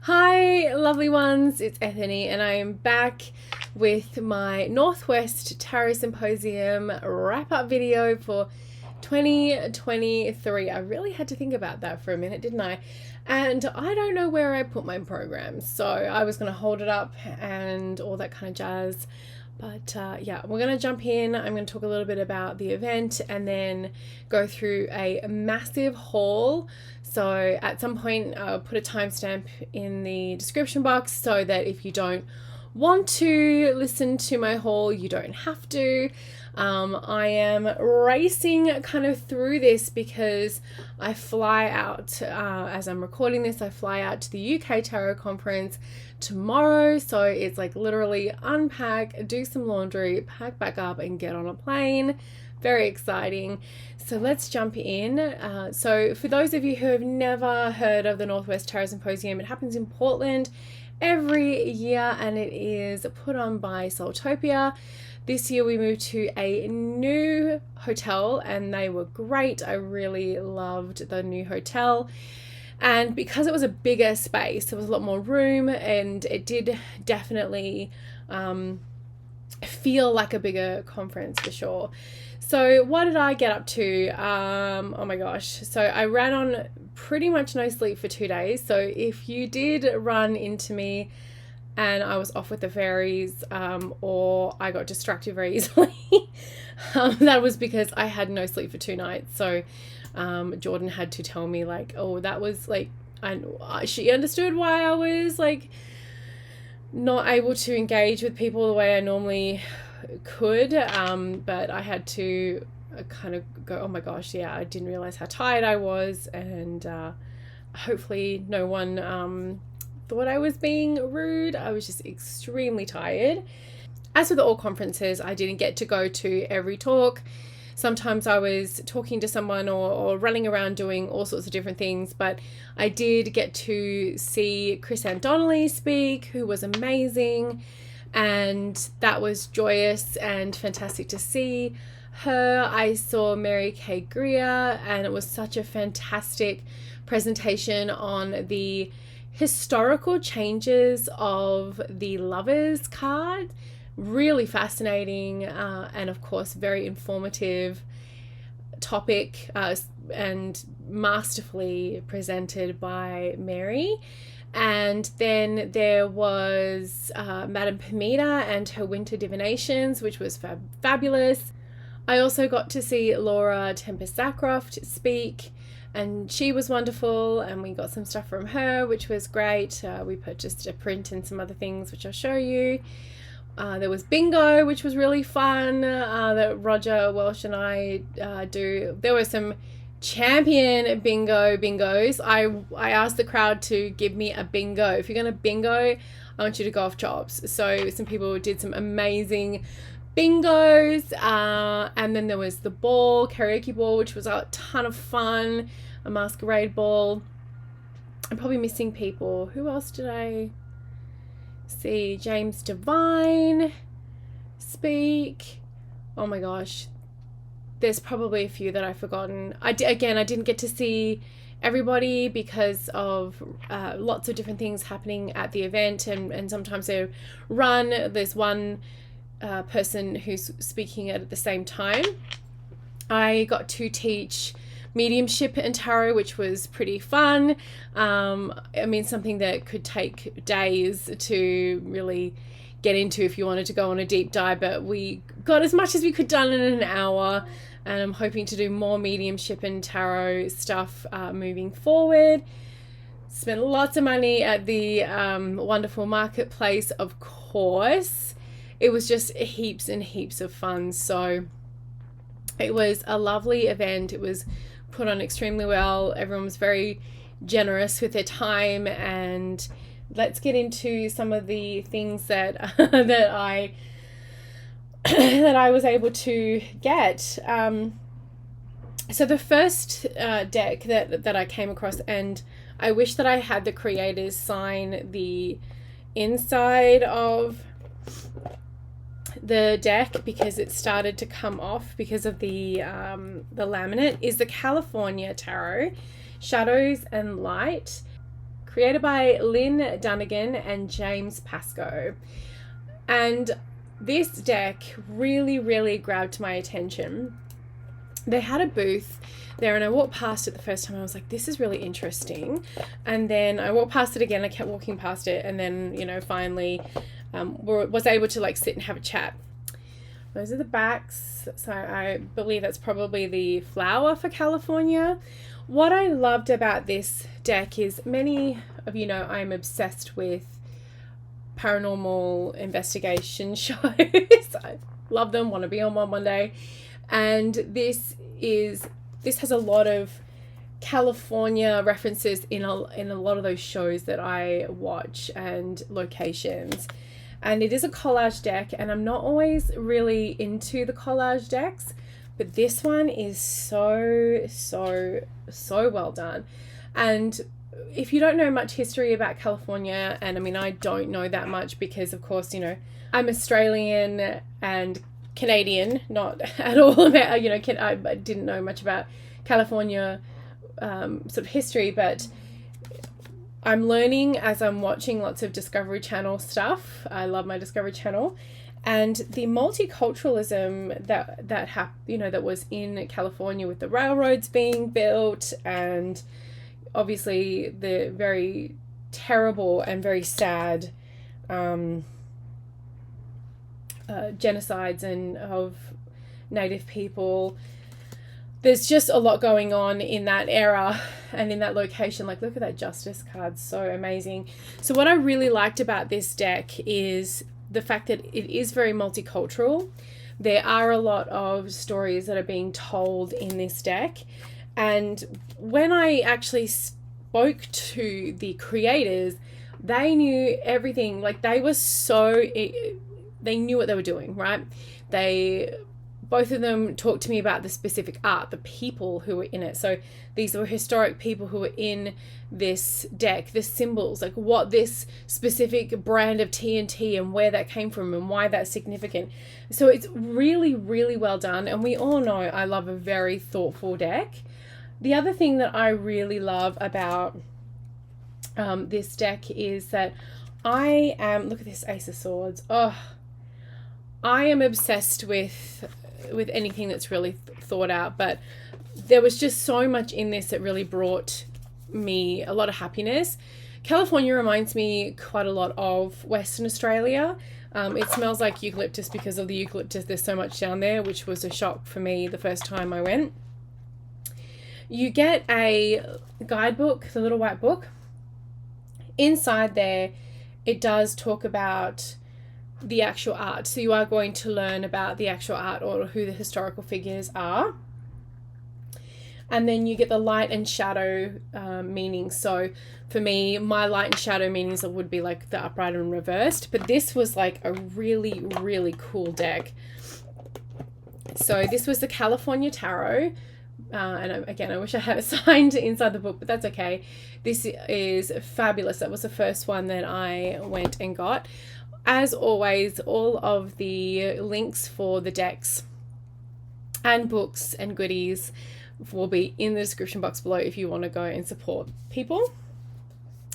Hi, lovely ones, it's Ethony, and I am back with my Northwest Tarot Symposium wrap up video for 2023. I really had to think about that for a minute, didn't I? And I don't know where I put my programs, so I was going to hold it up and all that kind of jazz. But yeah, we're going to jump in. I'm going to talk a little bit about the event and then go through a massive haul. So at some point, I'll put a timestamp in the description box so that if you don't want to listen to my haul, you don't have to. I am racing kind of through this because I fly out, as I'm recording this, I fly out to the UK Tarot Conference tomorrow. So it's like literally unpack, do some laundry, pack back up and get on a plane. Very exciting. So let's jump in. So for those of you who have never heard of the Northwest Tarot Symposium, it happens in Portland every year and it is put on by Soultopia. This year we moved to a new hotel and they were great. I really loved the new hotel. And because it was a bigger space, there was a lot more room and it did definitely feel like a bigger conference for sure. So what did I get up to? Oh my gosh. So I ran on pretty much no sleep for 2 days. So if you did run into me and I was off with the fairies or I got distracted very easily, that was because I had no sleep for 2 nights. So Jordan had to tell me like, oh, that was like, she understood why I was like not able to engage with people the way I normally could, but I had to kind of go, oh my gosh, yeah, I didn't realize how tired I was, and hopefully no one thought I was being rude. I was just extremely tired. As with all conferences, I didn't get to go to every talk. Sometimes I was talking to someone or running around doing all sorts of different things, but I did get to see Chris Donnelly speak, who was amazing, and that was joyous and fantastic to see her. I saw Mary Kay Greer, and it was such a fantastic presentation on the historical changes of the Lovers card. Really fascinating and of course very informative topic and masterfully presented by Mary. And then there was Madame Pamita and her winter divinations, which was fabulous. I also got to see Laura Tempest-Sackroft speak, and she was wonderful, and we got some stuff from her, which was great. We purchased a print and some other things, which I'll show you. There was bingo, which was really fun, that Roger Welsh and I do. There were some champion bingos. I asked the crowd to give me a bingo. If you're going to bingo, I want you to go off chops. So some people did some amazing bingos. And then there was the ball, karaoke ball, which was a ton of fun, a masquerade ball. I'm probably missing people. Who else did I see? James Devine speak. Oh my gosh, there's probably a few that I've forgotten. I didn't get to see everybody because of lots of different things happening at the event, and sometimes there's one person who's speaking at the same time. I got to teach mediumship and tarot, which was pretty fun. I mean, something that could take days to really get into if you wanted to go on a deep dive, but we got as much as we could done in an hour, and I'm hoping to do more mediumship and tarot stuff moving forward. Spent lots of money at the wonderful marketplace, of course. It was just heaps and heaps of fun. So it was a lovely event. It was put on extremely well. Everyone was very generous with their time, and let's get into some of the things that that I was able to get. So the first deck that I came across, and I wish that I had the creators sign the inside of the deck because it started to come off because of the laminate, is the California Tarot, Shadows and Light, created by Lynn Dunnigan and James Pascoe. And this deck really, really grabbed my attention. They had a booth there, and I walked past it the first time. I was like, this is really interesting. And then I walked past it again. I kept walking past it, and then, you know, finally was able to like sit and have a chat. Those are the backs. So I believe that's probably the flower for California. What I loved about this deck is, many of you know I'm obsessed with paranormal investigation shows. I love them, want to be on one day. And this has a lot of California references in a lot of those shows that I watch, and locations. And it is a collage deck, and I'm not always really into the collage decks, but this one is so well done. And if you don't know much history about California, and I mean, I don't know that much because, of course, you know, I'm Australian and Canadian, not at all about, you know, I didn't know much about California sort of history, but I'm learning as I'm watching lots of Discovery Channel stuff. I love my Discovery Channel. And the multiculturalism that was in California, with the railroads being built, and obviously the very terrible and very sad genocides of Native people. There's just a lot going on in that era and in that location. Like, look at that Justice card, so amazing. So what I really liked about this deck is the fact that it is very multicultural. There are a lot of stories that are being told in this deck. And when I actually spoke to the creators, they knew everything. Like, they knew what they were doing, right? Both of them talked to me about the specific art, the people who were in it. So these were historic people who were in this deck, the symbols, like what this specific brand of TNT and where that came from and why that's significant. So it's really, really well done. And we all know I love a very thoughtful deck. The other thing that I really love about this deck is that look at this Ace of Swords. Oh, I am obsessed with anything that's really thought out, but there was just so much in this that really brought me a lot of happiness. California reminds me quite a lot of Western Australia. It smells like eucalyptus because of the eucalyptus. There's so much down there, which was a shock for me the first time I went. You get a guidebook, the little white book. Inside there, it does talk about the actual art. So you are going to learn about the actual art or who the historical figures are. And then you get the light and shadow meanings. So for me, my light and shadow meanings would be like the upright and reversed. But this was like a really, really cool deck. So this was the California Tarot. And again, I wish I had it signed inside the book, but that's okay. This is fabulous. That was the first one that I went and got. As always, all of the links for the decks and books and goodies will be in the description box below if you want to go and support people.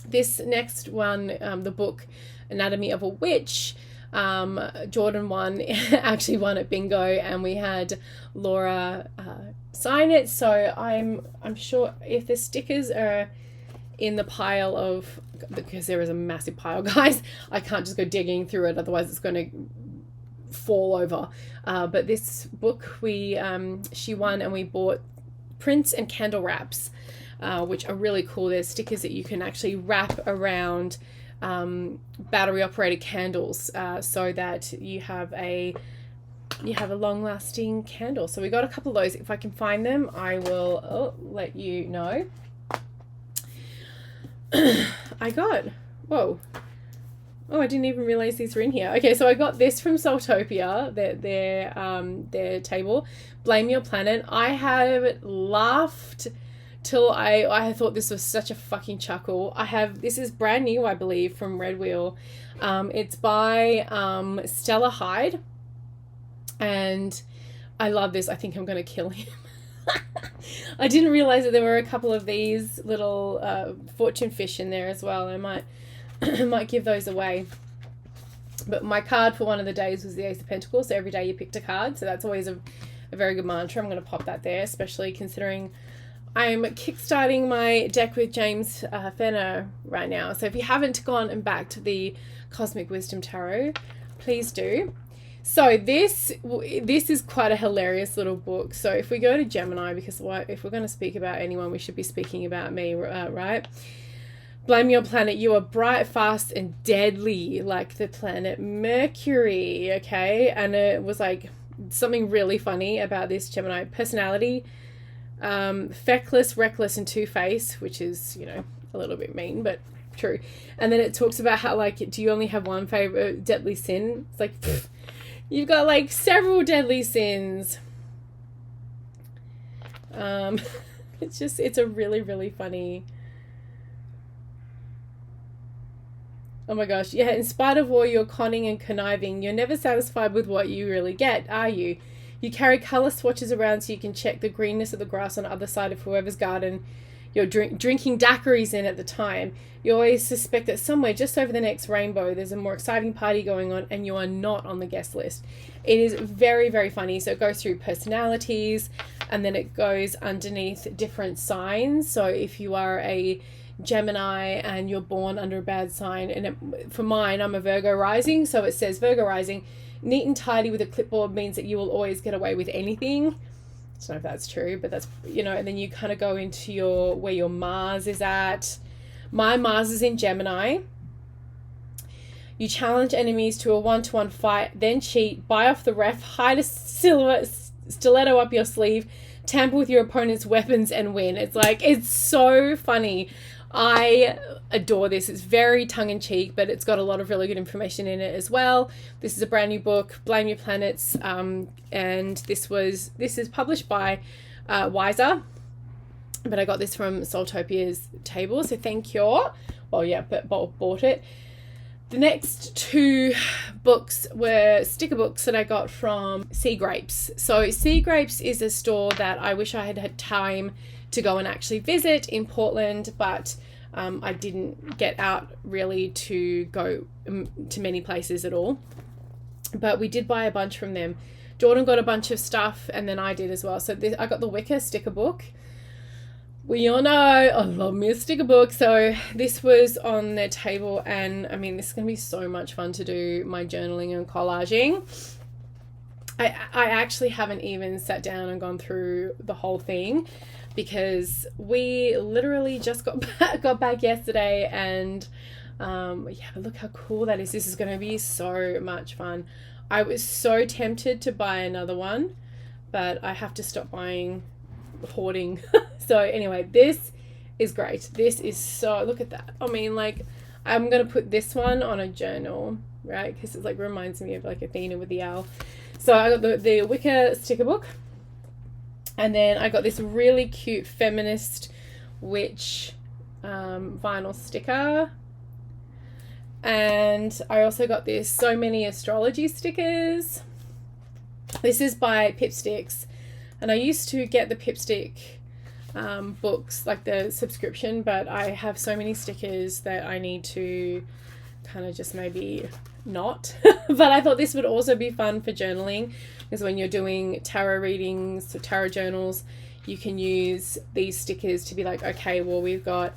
This next one, the book Anatomy of a Witch, Jordan actually won at bingo, and we had Laura sign it. So I'm sure if the stickers are in the pile of, because there is a massive pile, guys, I can't just go digging through it, otherwise it's going to fall over. But this book she won, and we bought prints and candle wraps, which are really cool. There's stickers that you can actually wrap around battery operated candles, so that you have a long lasting candle. So we got a couple of those. If I can find them, I will let you know. I didn't even realize these were in here. Okay, so I got this from Soultopia, their table, Blame Your Planet. I have laughed till I thought this was such a fucking chuckle. This is brand new, I believe, from Red Wheel. It's by Stella Hyde, and I love this. I think I'm going to kill him. I didn't realize that there were a couple of these little fortune fish in there as well. I might might give those away. But my card for one of the days was the Ace of Pentacles. So every day you picked a card. So that's always a very good mantra. I'm going to pop that there, especially considering I'm kickstarting my deck with James Fenner right now. So if you haven't gone and backed the Cosmic Wisdom Tarot, please do. So this is quite a hilarious little book. So if we go to Gemini, because if we're going to speak about anyone, we should be speaking about me, right? Blame your planet. You are bright, fast, and deadly like the planet Mercury, okay? And it was like something really funny about this Gemini personality. Feckless, reckless, and two-faced, which is, you know, a little bit mean, but true. And then it talks about how, like, do you only have one favorite deadly sin? It's like, pfft, you've got like several deadly sins. It's a really, really funny. Oh my gosh. Yeah, in spite of all your conning and conniving, you're never satisfied with what you really get, are you? You carry colour swatches around so you can check the greenness of the grass on the other side of whoever's garden you're drinking daiquiris in at the time. You always suspect that somewhere just over the next rainbow there's a more exciting party going on and you are not on the guest list. It is very, very funny. So it goes through personalities and then it goes underneath different signs. So if you are a Gemini and you're born under a bad sign, and for mine, I'm a Virgo rising, so it says Virgo rising, neat and tidy with a clipboard means that you will always get away with anything. I don't know if that's true, but that's, you know, and then you kind of go into where your Mars is at. My Mars is in Gemini. You challenge enemies to a one-to-one fight, then cheat, buy off the ref, hide a stiletto up your sleeve, tamper with your opponent's weapons and win. It's like, it's so funny. I adore this. It's very tongue-in-cheek, but it's got a lot of really good information in it as well. This is a brand new book, Blame Your Planets, and this is published by Wiser, but I got this from Soultopia's table, so thank you. Well, yeah, but bought it. The next two books were sticker books that I got from Sea Grapes. So Sea Grapes is a store that I wish I had had time to go and actually visit in Portland, but I didn't get out really to go to many places at all. But we did buy a bunch from them. Jordan got a bunch of stuff and then I did as well. So I got the Wicker sticker book. We all know I love me a sticker book. So this was on their table and I mean, this is going to be so much fun to do my journaling and collaging. I actually haven't even sat down and gone through the whole thing because we literally just got back yesterday and yeah, but look how cool that is. This is going to be so much fun. I was so tempted to buy another one, but I have to stop hoarding. So anyway, this is great. This is so, look at that. I mean, like, I'm going to put this one on a journal, right? Because it like reminds me of like Athena with the owl. So I got the Wicker sticker book. And then I got this really cute feminist witch vinyl sticker. And I also got this So Many Astrology stickers. This is by Pipsticks. And I used to get the Pipstick books, like the subscription, but I have so many stickers that I need to kind of just maybe not. But I thought this would also be fun for journaling, because when you're doing tarot readings or tarot journals, you can use these stickers to be like, okay, well, we've got,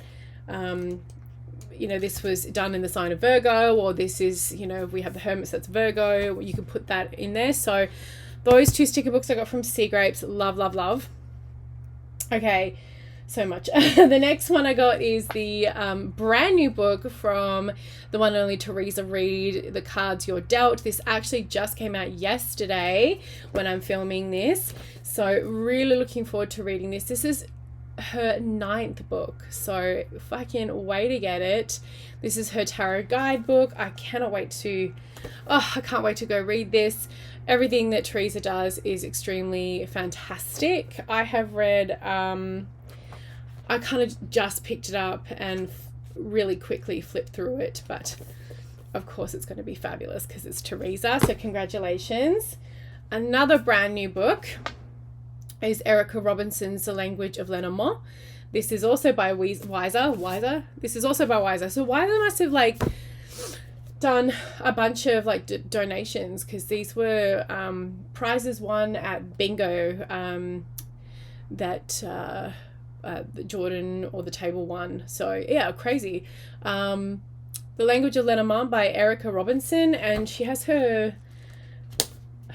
you know, this was done in the sign of Virgo, or this is, you know, we have the Hermits, that's Virgo. You can put that in there. So those two sticker books I got from Sea Grapes. Love, love, love. Okay, so much. The next one I got is the brand new book from the one and only Teresa Reed, The Cards You're Dealt. This actually just came out yesterday when I'm filming this. So really looking forward to reading this. This is her 9th book, so fucking way to get it. This is her tarot guidebook. I cannot wait to, I can't wait to go read this. Everything that Teresa does is extremely fantastic. I have read, I kind of just picked it up and really quickly flipped through it, but of course it's going to be fabulous because it's Teresa, so congratulations. Another brand new book is Erica Robinson's The Language of Lenormand. This is also by Wiser. This is also by Wiser. So Wiser must have like done a bunch of like donations, because these were prizes won at bingo that Jordan or the table won. So yeah, crazy. The Language of Lenormand by Erica Robinson, and she has her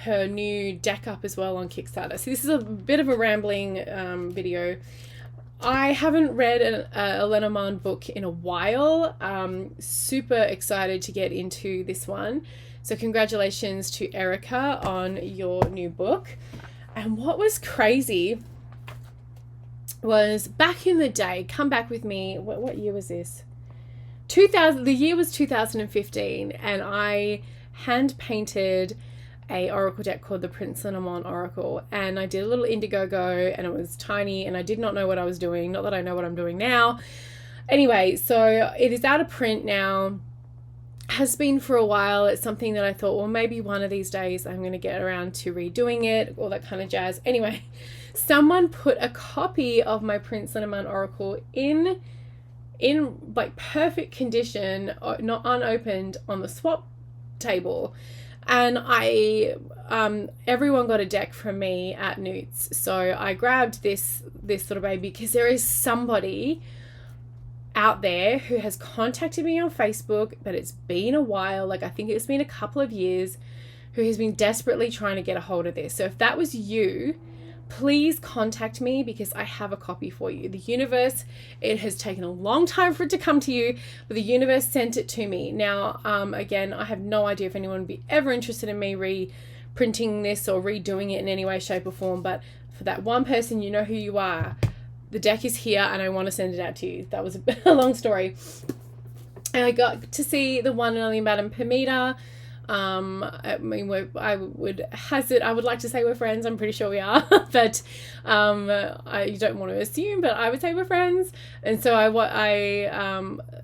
new deck up as well on Kickstarter. So this is a bit of a rambling video. I haven't read a Lenormand book in a while. Super excited to get into this one. So congratulations to Erica on your new book. And what was crazy was back in the day, come back with me, what year was this? The year was 2015, and I hand painted a oracle deck called the Prince Lenormand Oracle, and I did a little Indiegogo, and it was tiny, and I did not know what I was doing. Not that I know what I'm doing now. Anyway, so it is out of print now. Has been for a while. It's something that I thought, well, maybe one of these days I'm going to get around to redoing it, all that kind of jazz. Anyway, someone put a copy of my Prince Lenormand Oracle in like perfect condition, not unopened, on the swap table. And everyone got a deck from me at NWTS. So I grabbed this little baby, because there is somebody out there who has contacted me on Facebook, but it's been a while, like I think it's been a couple of years, who has been desperately trying to get a hold of this. So if that was you, please contact me, because I have a copy for you. The universe, it has taken a long time for it to come to you, but the universe sent it to me. Now, again, I have no idea if anyone would be ever interested in me reprinting this or redoing it in any way, shape or form, but for that one person, you know who you are. The deck is here and I want to send it out to you. That was a long story. And I got to see the one and only Madame Permita. I mean, I would like to say we're friends. I'm pretty sure we are, but you don't want to assume, but I would say we're friends. And so I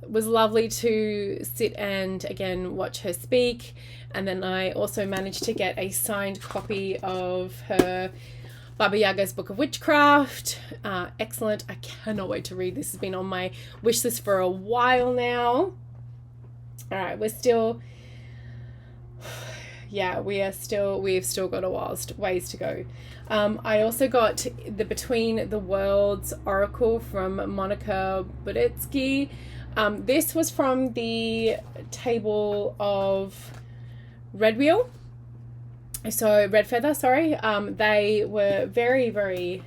was lovely to sit and again watch her speak, and then I also managed to get a signed copy of her Baba Yaga's Book of Witchcraft. Excellent. I cannot wait to read this. Has been on my wish list for a while now. All right, we've still got a ways to go. I also got the Between the Worlds Oracle from Monica Budetsky. This was from the table of Red Feather, sorry. They were very, very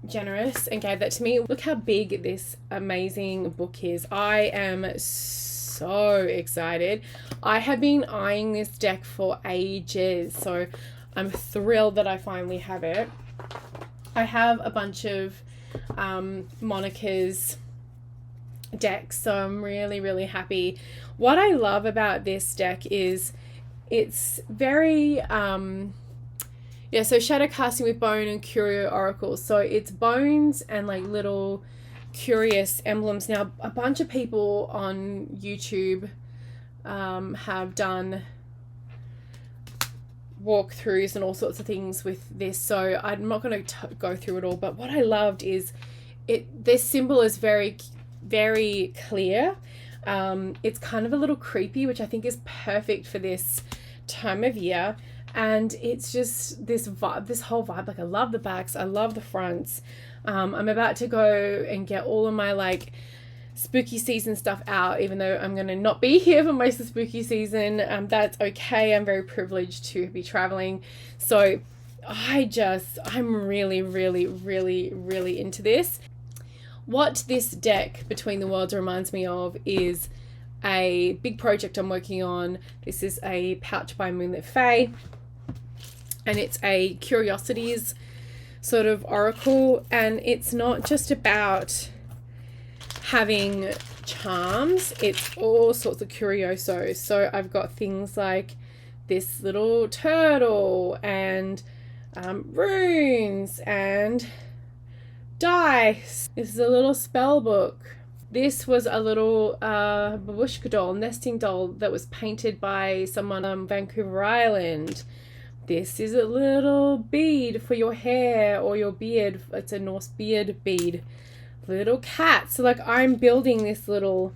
generous and gave that to me. Look how big this amazing book is. I am so excited. I have been eyeing this deck for ages, so I'm thrilled that I finally have it. I have a bunch of Monica's decks, so I'm really, really happy. What I love about this deck is it's very so shadow casting with bone and curio oracles. So it's bones and like little curious emblems. Now a bunch of people on YouTube have done walkthroughs and all sorts of things with this, so I'm not going to go through it all, but what I loved is this symbol is very, very clear. It's kind of a little creepy, which I think is perfect for this time of year, and it's just this vibe, this whole vibe. Like I love the backs, I love the fronts. I'm about to go and get all of my like spooky season stuff out, even though I'm going to not be here for most of the spooky season. That's okay. I'm very privileged to be traveling. So I'm really, really, really, really into this. What this deck Between the Worlds reminds me of is a big project I'm working on. This is a pouch by Moonlit Fae, and it's a curiosities sort of oracle, and it's not just about having charms, it's all sorts of curiosos. So I've got things like this little turtle and runes and dice. This is a little spell book. This was a little babushka doll, nesting doll, that was painted by someone on Vancouver Island. This is a little bead for your hair or your beard. It's a Norse beard bead. Little cat. So like I'm building this little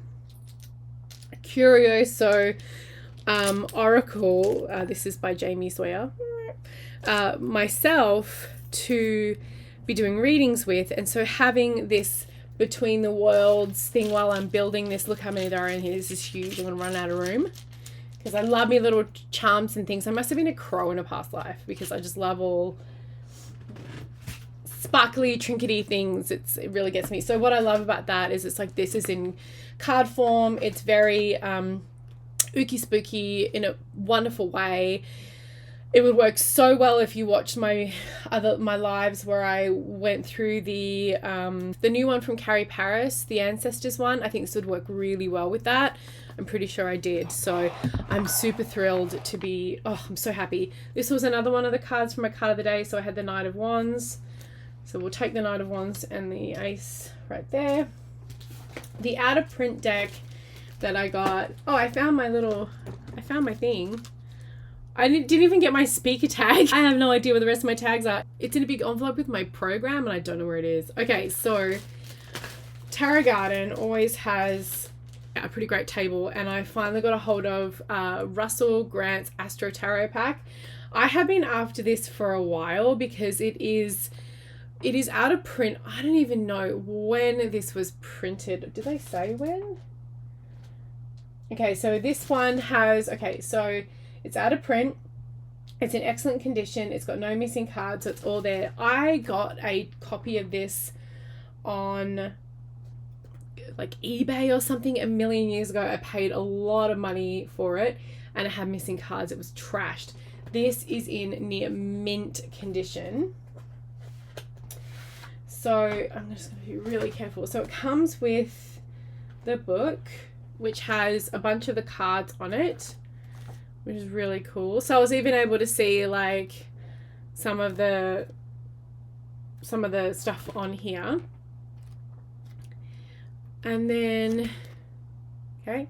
Curioso oracle. This is by Jamie Sawyer. Myself to be doing readings with, and so having this between the worlds thing while I'm building this. Look how many there are in here. This is huge. I'm gonna run out of room because I love me little charms and things. I must have been a crow in a past life because I just love all sparkly trinkety things. It really gets me. So what I love about that is it's like this is in card form. It's very ooky spooky in a wonderful way. It would work so well if you watched my lives where I went through the new one from Carrie Paris, the Ancestors one. I think this would work really well with that. I'm pretty sure I did. So I'm super thrilled to be, I'm so happy. This was another one of the cards from my card of the day. So I had the Knight of Wands. So we'll take the Knight of Wands and the Ace right there. The out of print deck that I got. Oh, I found my thing. I didn't even get my speaker tag. I have no idea where the rest of my tags are. It's in a big envelope with my program and I don't know where it is. Okay, so Tarot Garden always has a pretty great table, and I finally got a hold of Russell Grant's Astro Tarot pack. I have been after this for a while because it is out of print. I don't even know when this was printed. Did they say when? Okay, so this one has, so it's out of print. It's in excellent condition. It's got no missing cards, so it's all there. I got a copy of this on like eBay or something a million years ago. I paid a lot of money for it and it had missing cards. It was trashed. This is in near mint condition. So I'm just going to be really careful. So it comes with the book, which has a bunch of the cards on it, which is really cool. So I was even able to see like some of the stuff on here. And then, and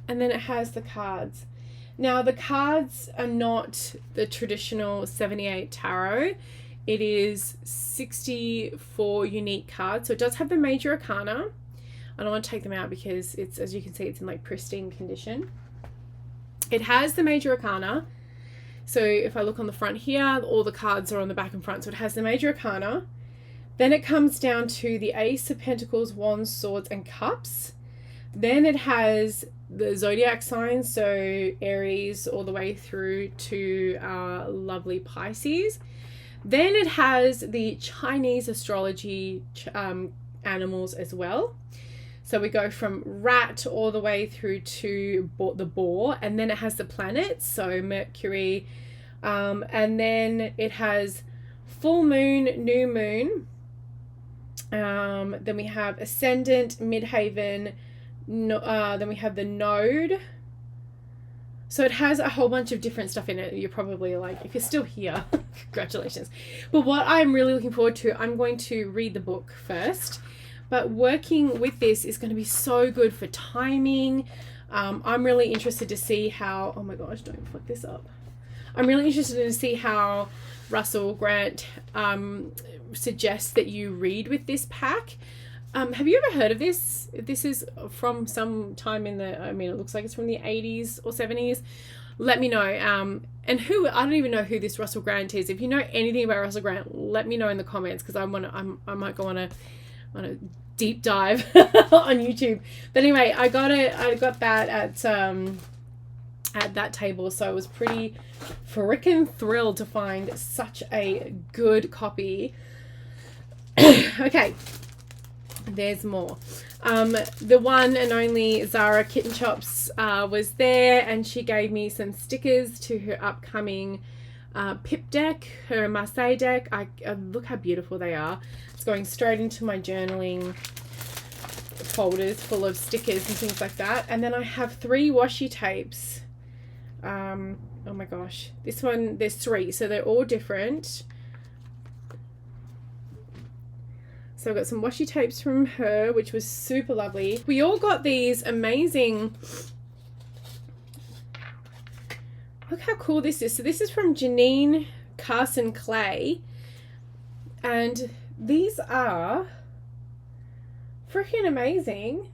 then it has the cards. Now the cards are not the traditional 78 tarot. It is 64 unique cards. So it does have the major arcana. I don't want to take them out because it's, as you can see, it's in like pristine condition. It has the major arcana. So if I look on the front here, all the cards are on the back and front. So it has the major arcana. Then it comes down to the Ace of Pentacles, Wands, Swords, and Cups. Then it has the zodiac signs, so Aries all the way through to lovely Pisces. Then it has the Chinese astrology animals as well. So we go from rat all the way through to the boar, and then it has the planets, so Mercury, and then it has full moon, new moon. Then we have ascendant, midhaven, then we have the node. So it has a whole bunch of different stuff in it. You're probably like, if you're still here, congratulations. But what I'm really looking forward to, I'm going to read the book first. But working with this is going to be so good for timing. I'm really interested to see how, oh my gosh, don't fuck this up. I'm really interested to see how Russell Grant suggests that you read with this pack. Have you ever heard of this? This is from some time in the, I mean, it looks like it's from the 80s or 70s. Let me know. And I don't even know who this Russell Grant is. If you know anything about Russell Grant, let me know in the comments, because I might go on a deep dive on YouTube. But anyway, I got that at that table, so I was pretty freaking thrilled to find such a good copy. Okay, there's more. The one and only Zara Kitten Chops was there, and she gave me some stickers to her upcoming Pip deck, her Marseille deck. Look how beautiful they are. It's going straight into my journaling folders full of stickers and things like that. And then I have 3 washi tapes. Oh my gosh, this one, there's 3, so they're all different. So I've got some washi tapes from her, which was super lovely. We all got these amazing Look how cool this is. So this is from Janine Carson Clay, and these are freaking amazing.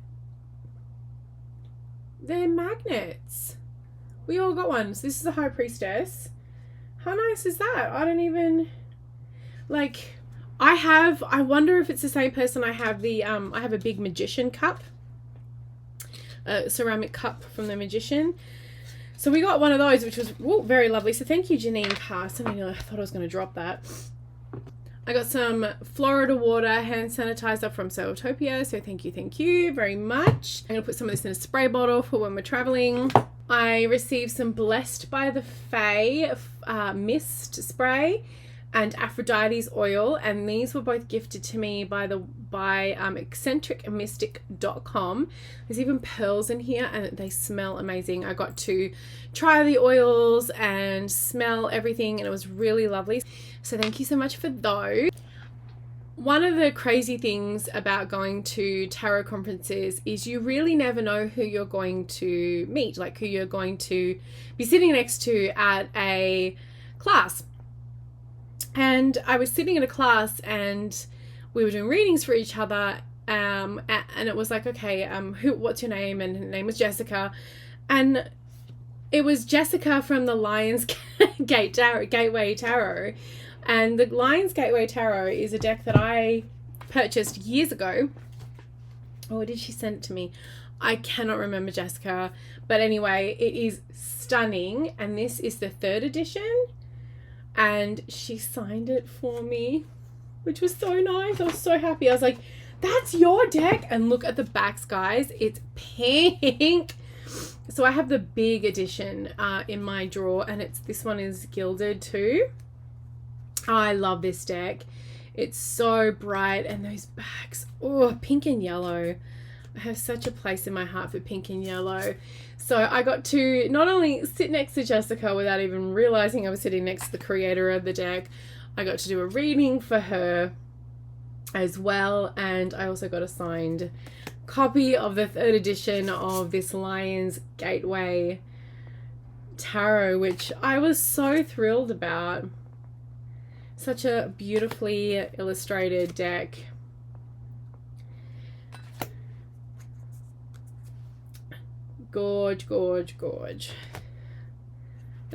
They're magnets. We all got one. So this is the High Priestess. How nice is that? I don't even, like, I wonder if it's the same person. I have a big magician cup, a ceramic cup from the magician. So we got one of those, which was very lovely. So thank you, Janine Carson. I thought I was going to drop that. I got some Florida water hand sanitizer from Celtopia. So thank you very much. I'm going to put some of this in a spray bottle for when we're traveling. I received some Blessed by the Fae mist spray and Aphrodite's oil, and these were both gifted to me by eccentricmystic.com. There's even pearls in here and they smell amazing. I got to try the oils and smell everything, and it was really lovely. So thank you so much for those. One of the crazy things about going to tarot conferences is you really never know who you're going to meet, like who you're going to be sitting next to at a class. And I was sitting in a class and we were doing readings for each other, and it was like, okay, what's your name? And her name was Jessica, and it was Jessica from the Lions Gateway Tarot. And the Lions Gateway Tarot is a deck that I purchased years ago. Or did she send it to me? I cannot remember, Jessica. But anyway, it is stunning. And this is the 3rd edition. And she signed it for me, which was so nice. I was so happy. I was like, that's your deck. And look at the backs, guys. It's pink. So I have the big edition in my drawer. And this one is gilded too. I love this deck. It's so bright, and those backs, pink and yellow. I have such a place in my heart for pink and yellow. So I got to not only sit next to Jessica without even realizing I was sitting next to the creator of the deck, I got to do a reading for her as well, and I also got a signed copy of the 3rd edition of this Lions Gateway Tarot, which I was so thrilled about. Such a beautifully illustrated deck. Gorge. Let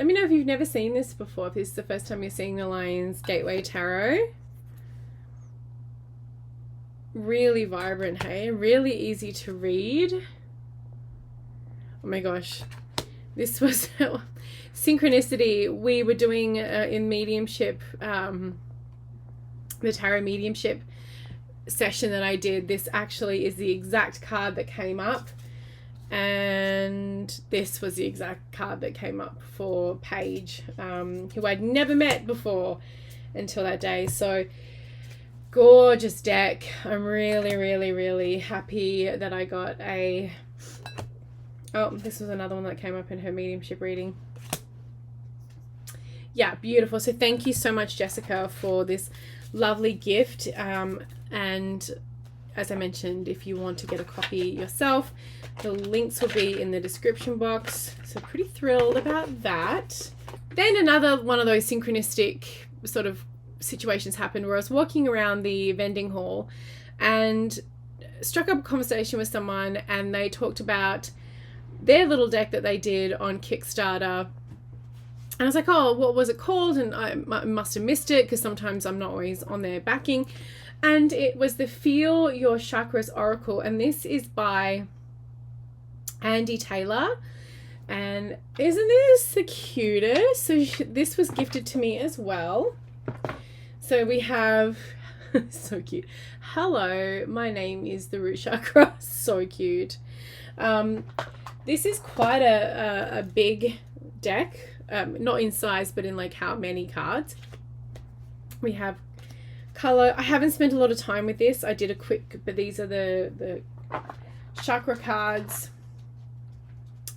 me know if you've never seen this before, if this is the first time you're seeing the Lions Gateway Tarot. Really vibrant, hey? Really easy to read. Oh my gosh. This was synchronicity. We were doing in mediumship, the tarot mediumship session that I did. This actually is the exact card that came up, and this was the exact card that came up for Paige, who I'd never met before until that day. So gorgeous deck. I'm really happy that I got a... Oh, this was another one that came up in her mediumship reading. Yeah, beautiful. So thank you so much, Jessica, for this lovely gift. And as I mentioned, if you want to get a copy yourself, the links will be in the description box. So pretty thrilled about that. Then another one of those synchronistic sort of situations happened where I was walking around the vending hall and struck up a conversation with someone, and they talked about their little deck that they did on Kickstarter. And I was like, oh, what was it called? And I must have missed it because sometimes I'm not always on their backing. And it was the Feel Your Chakras Oracle. And this is by Andy Taylor. And isn't this the cutest? So this was gifted to me as well. So we have, so cute. Hello, my name is the Root Chakra. So cute. This is quite a big deck, not in size, but in like how many cards. We have color. I haven't spent a lot of time with this. I did a quick, but these are the chakra cards.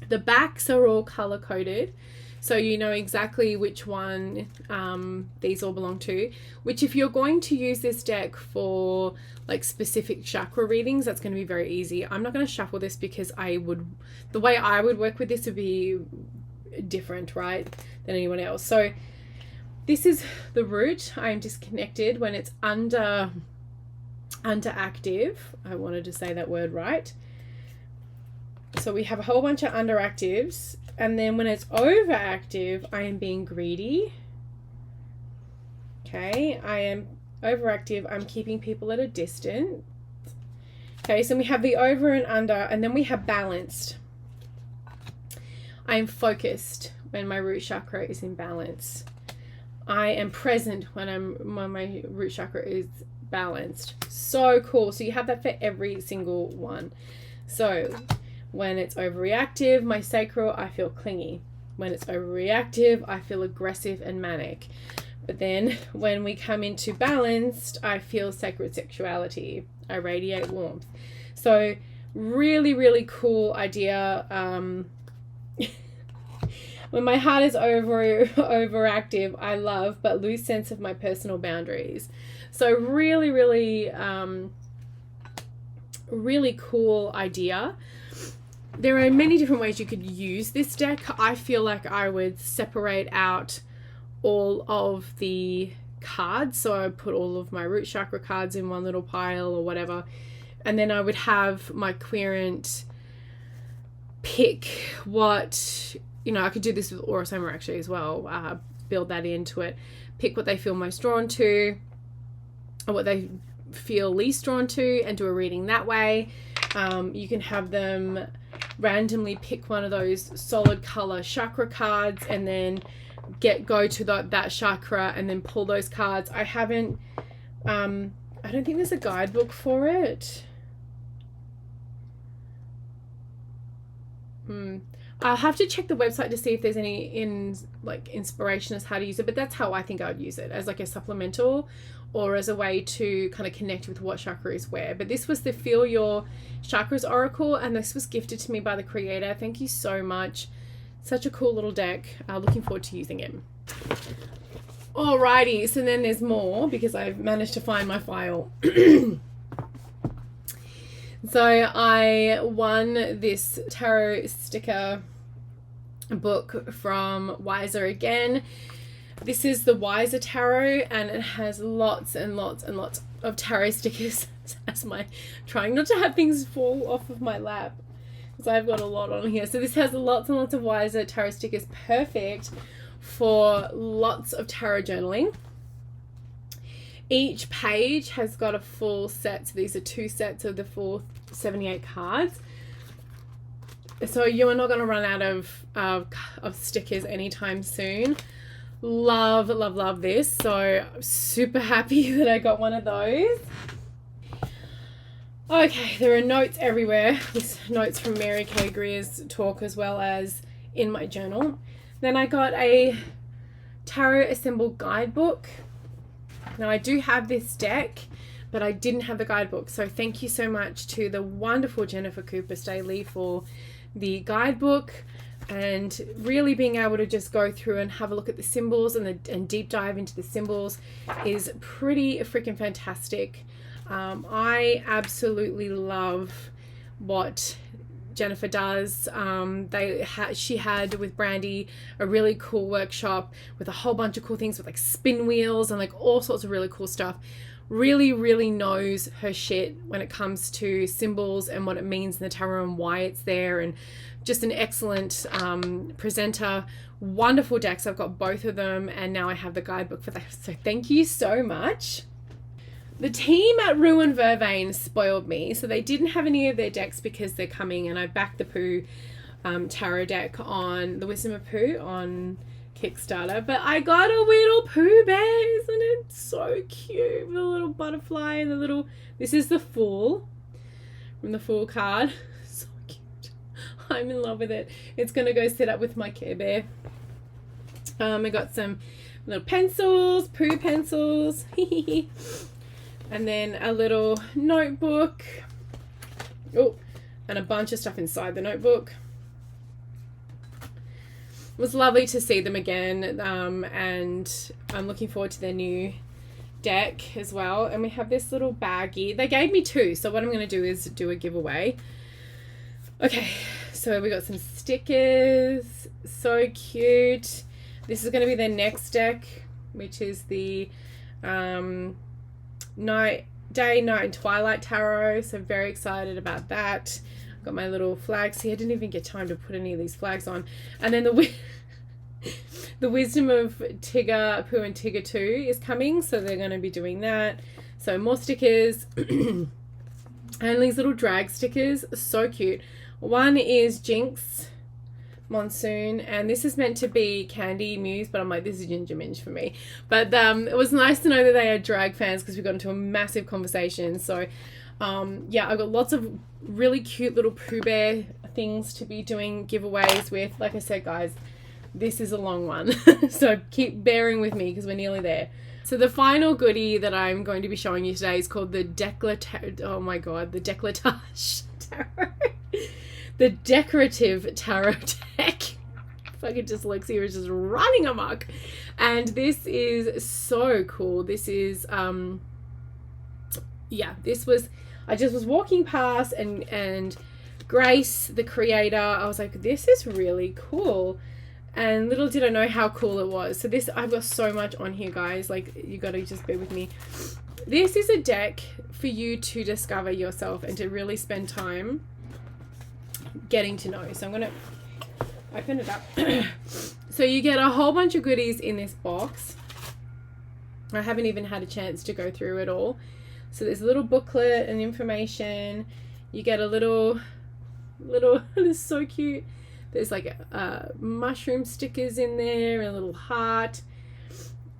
The backs are all color coded, so you know exactly which one these all belong to, which if you're going to use this deck for like specific chakra readings, that's going to be very easy. I'm not going to shuffle this because the way I would work with this would be different, right, than anyone else. So this is the root. I am disconnected when it's underactive. I wanted to say that word right. So we have a whole bunch of underactives, and then when it's overactive, I am being greedy. Okay, I am overactive. I'm keeping people at a distance. Okay, so we have the over and under, and then we have balanced. I am focused when my root chakra is in balance. I am present when my root chakra is balanced. So cool. So you have that for every single one. So when it's overreactive, my sacral, I feel clingy. When it's overreactive, I feel aggressive and manic. But then when we come into balanced, I feel sacred sexuality. I radiate warmth. So really, really cool idea. When my heart is overactive, I love but lose sense of my personal boundaries. So really, really, really cool idea. There are many different ways you could use this deck. I feel like I would separate out all of the cards. So I put all of my root chakra cards in one little pile or whatever. And then I would have my querent pick what, I could do this with Aura Soma actually as well. Build that into it. Pick what they feel most drawn to or what they feel least drawn to and do a reading that way. You can have them randomly pick one of those solid color chakra cards and then go to that chakra and then pull those cards. I don't think there's a guidebook for it. I'll have to check the website to see if there's any inspiration as how to use it, but that's how I think I would use it, as like a supplemental or as a way to kind of connect with what chakra is where. But this was the Feel Your Chakras Oracle, and this was gifted to me by the creator. Thank you so much. Such a cool little deck. Looking forward to using it. Alrighty, so then there's more because I've managed to find my file. So I won this tarot sticker book from Wiser Again. This is the Wiser Tarot, and it has lots and lots and lots of tarot stickers. As my trying not to have things fall off of my lap because I've got a lot on here. So this has lots and lots of Wiser tarot stickers, perfect for lots of tarot journaling. Each page has got a full set. So these are 2 sets of the full 78 cards. So you are not going to run out of stickers anytime soon. Love, love, love this. So super happy that I got one of those. Okay, there are notes everywhere. This notes from Mary Kay Greer's talk as well as in my journal. Then I got a Tarot Assemble guidebook. Now I do have this deck, but I didn't have the guidebook. So thank you so much to the wonderful Jennifer Cooper Staley for the guidebook and really being able to just go through and have a look at the symbols and deep dive into the symbols is pretty freaking fantastic. I absolutely love what Jennifer does. She had with Brandy a really cool workshop with a whole bunch of cool things with like spin wheels and like all sorts of really cool stuff. Really, really knows her shit when it comes to symbols and what it means in the tarot and why it's there, and just an excellent presenter. Wonderful decks. I've got both of them and now I have the guidebook for that. So thank you so much. The team at Ruin Vervain spoiled me. So they didn't have any of their decks because they're coming, and I backed the Pooh tarot deck on the Wisdom of Pooh on Kickstarter. But I got a little Pooh bear, isn't it so cute? With a little butterfly and the little... This is the Fool from the Fool card. So cute. I'm in love with it. It's going to go sit up with my Care Bear. I got some little pencils, Pooh pencils. And then a little notebook. Oh, and a bunch of stuff inside the notebook. It was lovely to see them again, and I'm looking forward to their new deck as well. And we have this little baggie. They gave me 2, so what I'm going to do is do a giveaway. Okay, So we got some stickers, so cute. This is going to be their next deck, which is the Day, Night and Twilight Tarot. So very excited about that. Got my little flags here. I didn't even get time to put any of these flags on. And then the Wisdom of Tigger, Pooh and Tigger 2 is coming, so they're going to be doing that. So more stickers. And these little drag stickers, so cute. One is Jinx Monsoon, and this is meant to be Candy Muse, but I'm like, this is Ginger Minge for me. But it was nice to know that they are drag fans, because we got into a massive conversation. So yeah, I've got lots of really cute little Pooh Bear things to be doing giveaways with. Like I said, guys, this is a long one, so keep bearing with me because we're nearly there. So the final goodie that I'm going to be showing you today is called the Decorative Tarot Deck. Fucking dyslexia is just running amok. And this is so cool. This is, yeah, this was, I just was walking past and Grace, the creator, I was like, this is really cool. And little did I know how cool it was. So this, I've got so much on here, guys. Like, you got to just bear with me. This is a deck for you to discover yourself and to really spend time getting to know. So I'm going to open it up. So you get a whole bunch of goodies in this box. I haven't even had a chance to go through it all. So there's a little booklet and information. You get a little, it's so cute. There's like mushroom stickers in there, a little heart.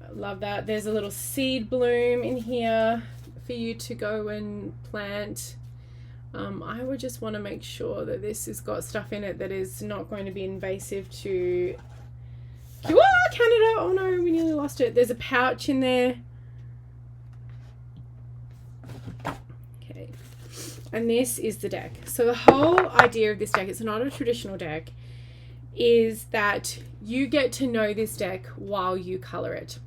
I love that. There's a little seed bloom in here for you to go and plant. I would just want to make sure that this has got stuff in it that is not going to be invasive to Canada. Oh no, we nearly lost it. There's a pouch in there. Okay. And this is the deck. So the whole idea of this deck, it's not a traditional deck, is that you get to know this deck while you color it.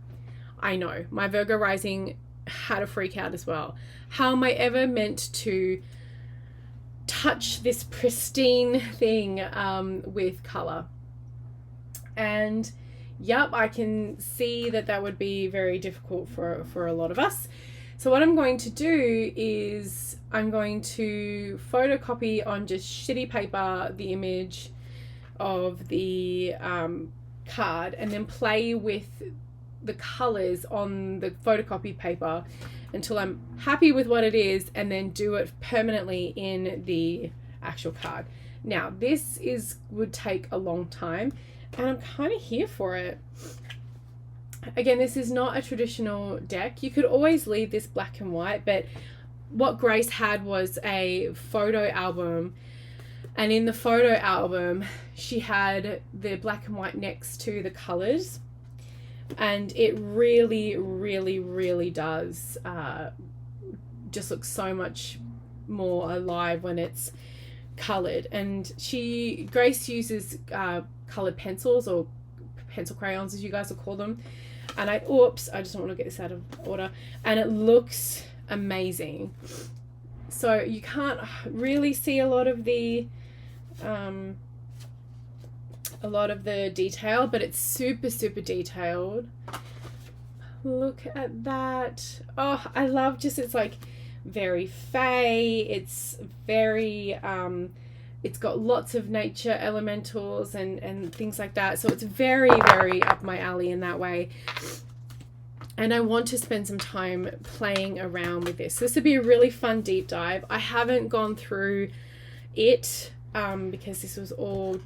I know, my Virgo rising had a freak out as well. How am I ever meant to touch this pristine thing with color? And yep, I can see that that would be very difficult for a lot of us. So what I'm going to do is I'm going to photocopy on just shitty paper the image of the card and then play with the colors on the photocopied paper until I'm happy with what it is, and then do it permanently in the actual card. Now this would take a long time, and I'm kind of here for it. Again, this is not a traditional deck. You could always leave this black and white, but what Grace had was a photo album, and in the photo album she had the black and white next to the colors, and it really, really, really does just look so much more alive when it's colored. And Grace uses colored pencils, or pencil crayons as you guys will call them, and I just don't want to get this out of order, and it looks amazing. So you can't really see a lot of the detail, but it's super, super detailed. Look at that. Oh, I love just, it's like very fae. It's very it's got lots of nature elementals and things like that. So it's very, very up my alley in that way. And I want to spend some time playing around with this. This would be a really fun deep dive. I haven't gone through it because this was all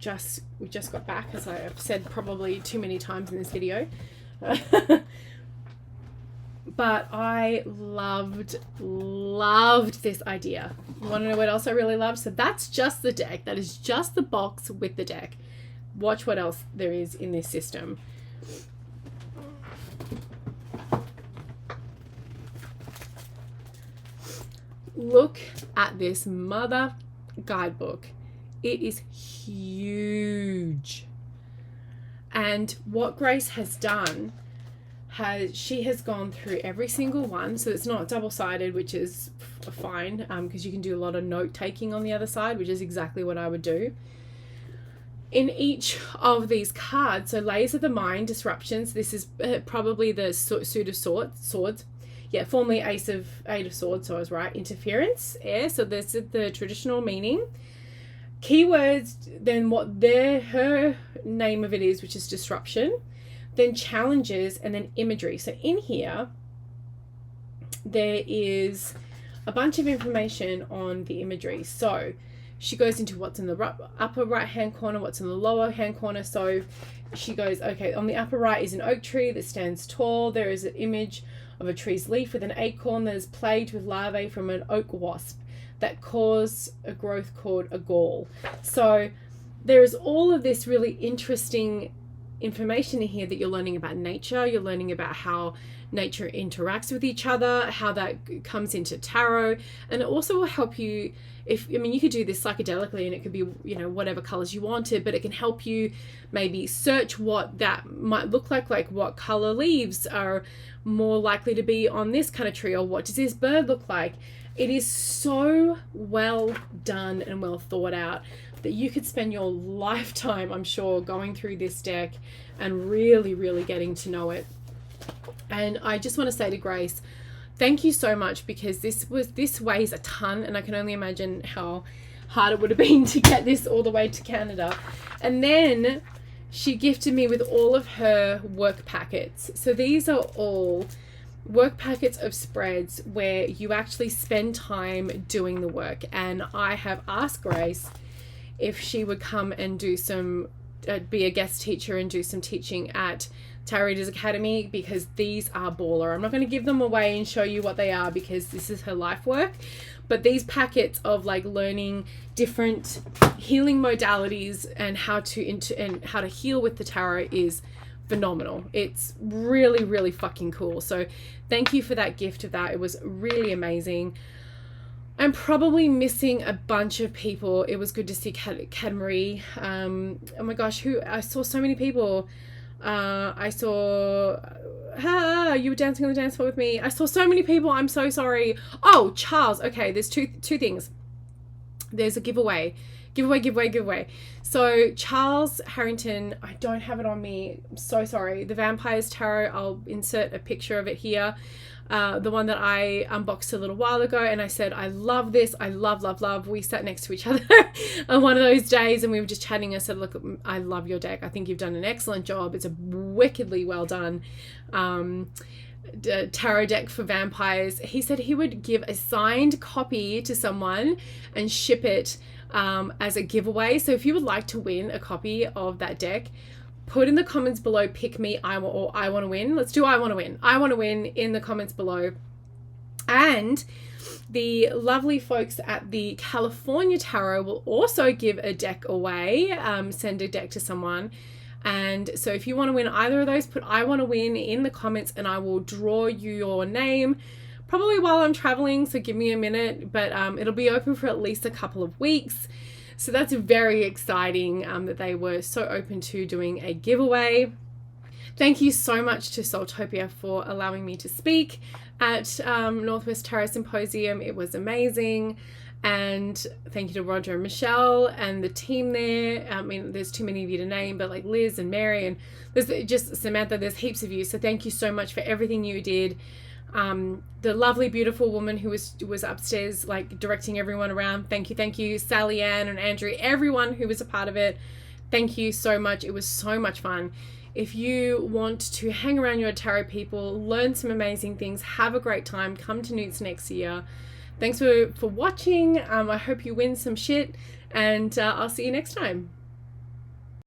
we just got back, as I've said probably too many times in this video. But I loved this idea. You want to know what else I really loved? So that's just the deck. That is just the box with the deck. Watch what else there is in this system. Look at this mother guidebook. It is huge. And what Grace has done, she has gone through every single one. So it's not double-sided, which is fine, because you can do a lot of note taking on the other side, which is exactly what I would do. in each of these cards, so layers of the mind, disruptions. This is probably the suit of swords. Yeah, formerly eight of swords, so I was right. Interference, air. So this is the traditional meaning. Keywords, then what her name of it is, which is disruption. Then challenges, and then imagery. So in here, there is a bunch of information on the imagery. So she goes into what's in the upper right hand corner, what's in the lower hand corner. So she goes, okay, on the upper right is an oak tree that stands tall. There is an image of a tree's leaf with an acorn that is plagued with larvae from an oak wasp that cause a growth called a gall. So there is all of this really interesting information in here that you're learning about nature. You're learning about how nature interacts with each other, how that comes into tarot, and it also will help you. You could do this psychedelically, and it could be, whatever colors you wanted, but it can help you maybe search what that might look like what color leaves are more likely to be on this kind of tree, or what does this bird look like. It is so well done and well thought out that you could spend your lifetime, I'm sure, going through this deck and really, really getting to know it. And I just want to say to Grace, thank you so much, because this weighs a ton, and I can only imagine how hard it would have been to get this all the way to Canada. And then she gifted me with all of her work packets. So these are all work packets of spreads where you actually spend time doing the work. And I have asked Grace if she would come and do some, be a guest teacher and do some teaching at Tarot Readers Academy, because these are baller. I'm not going to give them away and show you what they are, because this is her life work, but these packets of learning different healing modalities and how to heal with the tarot is phenomenal. It's really, really fucking cool. So thank you for that gift of that. It was really amazing. I'm probably missing a bunch of people. It was good to see Kat Marie. Oh my gosh, I saw so many people. I saw you were dancing on the dance floor with me. I saw so many people. I'm so sorry. Oh, Charles. Okay, there's two things. There's a giveaway. So Charles Harrington, I don't have it on me. I'm so sorry. The Vampires Tarot, I'll insert a picture of it here. The one that I unboxed a little while ago, and I said, I love this. I love. We sat next to each other on one of those days, and we were just chatting. I said, look, I love your deck. I think you've done an excellent job. It's a wickedly well done tarot deck for vampires. He said he would give a signed copy to someone and ship it as a giveaway. So if you would like to win a copy of that deck, put in the comments below, pick me, I want to win. Let's do I want to win. I want to win in the comments below. And the lovely folks at the California Tarot will also give a deck away, send a deck to someone. And so if you want to win either of those, put I want to win in the comments, and I will draw you your name probably while I'm traveling. So give me a minute, but it'll be open for at least a couple of weeks. So that's very exciting that they were so open to doing a giveaway. Thank you so much to Soultopia for allowing me to speak at Northwest Tarot Symposium. It was amazing. And thank you to Roger and Michelle and the team there. I mean, there's too many of you to name, but Liz and Mary, and there's just Samantha, there's heaps of you. So thank you so much for everything you did. The lovely, beautiful woman who was upstairs, directing everyone around. Thank you. Sally Ann and Andrew, everyone who was a part of it. Thank you so much. It was so much fun. If you want to hang around your tarot people, learn some amazing things, have a great time, come to Newts next year. Thanks for watching. I hope you win some shit, and I'll see you next time.